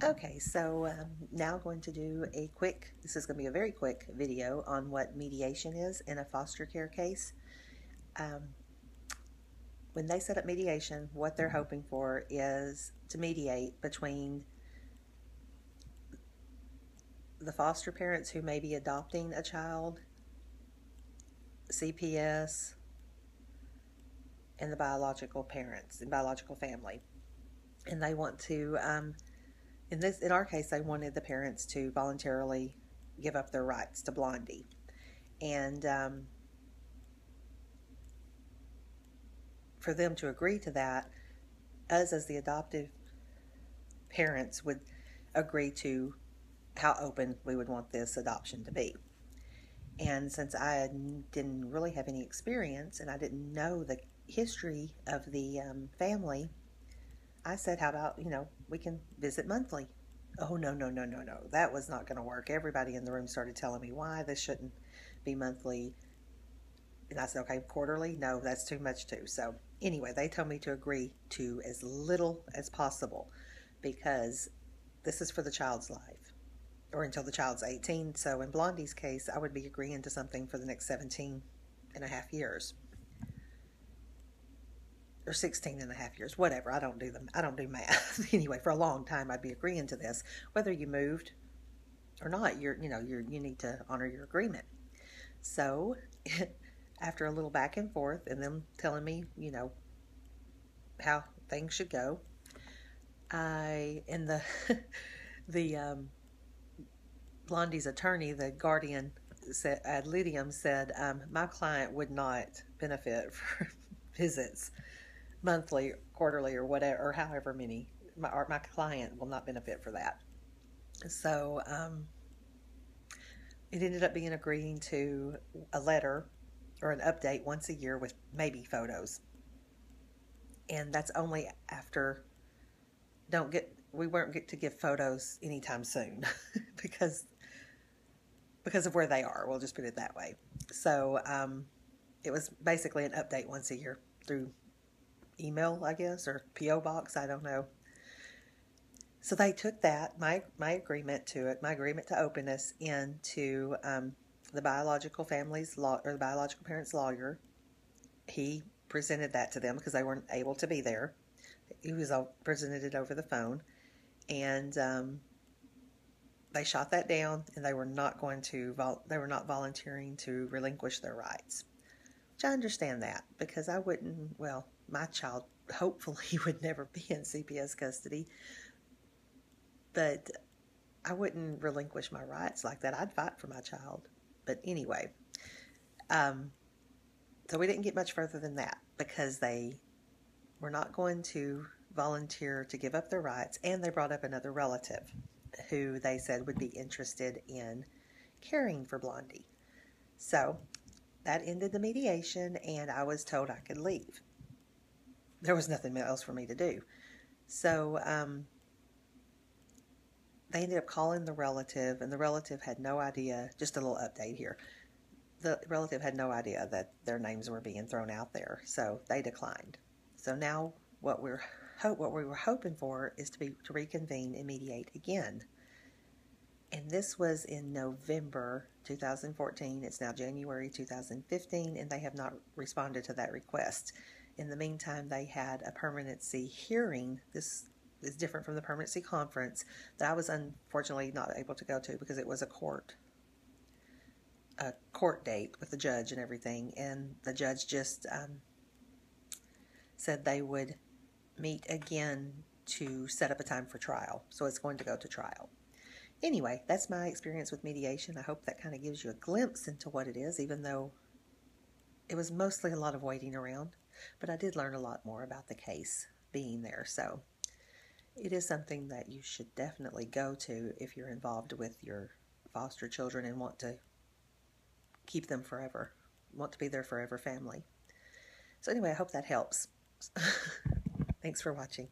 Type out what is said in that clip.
Okay, so now going to do this is going to be a very quick video on what mediation is in a foster care case. Um, when they set up mediation, what they're hoping for is to mediate between the foster parents who may be adopting a child, CPS, and the biological parents and biological family. And they want to, in our case, they wanted the parents to voluntarily give up their rights to Blondie. And for them to agree to that, us as the adoptive parents would agree to how open we would want this adoption to be. And since I didn't really have any experience and I didn't know the history of the family, I said, how about, we can visit monthly. Oh, no. That was not going to work. Everybody in the room started telling me why this shouldn't be monthly. And I said, okay, quarterly? No, that's too much too. So anyway, they told me to agree to as little as possible because this is for the child's life or until the child's 18. So in Blondie's case, I would be agreeing to something for the next 17 and a half years. Or 16 and a half years, whatever. I don't do math. Anyway, for a long time, I'd be agreeing to this. Whether you moved or not, you need to honor your agreement. So after a little back and forth and them telling me, how things should go, the Blondie's attorney, the guardian ad litem, said, my client would not benefit for visits monthly, quarterly, or whatever, or however many. My client will not benefit for that. So it ended up being agreeing to a letter or an update once a year with maybe photos. And that's only after we won't get to give photos anytime soon because of where they are. We'll just put it that way. So it was basically an update once a year through email, I guess, or P.O. box, I don't know. So they took that, my agreement to it, my agreement to openness, into the biological family's law, or the biological parents' lawyer. He presented that to them because they weren't able to be there. He was presented it over the phone, and they shot that down, and they were not volunteering to relinquish their rights. Which I understand that because I wouldn't. Well, my child hopefully would never be in CPS custody, but I wouldn't relinquish my rights like that. I'd fight for my child. But anyway, so we didn't get much further than that because they were not going to volunteer to give up their rights, and they brought up another relative who they said would be interested in caring for Blondie. So that ended the mediation, and I was told I could leave. There was nothing else for me to do. So they ended up calling the relative, and the relative had no idea. Just a little update here. The relative had no idea that their names were being thrown out there, so they declined. So now what we were hoping for is to reconvene and mediate again. And this was in November 2014. It's now January 2015, and they have not responded to that request. In the meantime, they had a permanency hearing. This is different from the permanency conference that I was unfortunately not able to go to because it was a court date with the judge and everything. And the judge just said they would meet again to set up a time for trial. So it's going to go to trial. Anyway, that's my experience with mediation. I hope that kind of gives you a glimpse into what it is, even though it was mostly a lot of waiting around. But I did learn a lot more about the case being there. So it is something that you should definitely go to if you're involved with your foster children and want to keep them forever, want to be their forever family. So anyway, I hope that helps. Thanks for watching.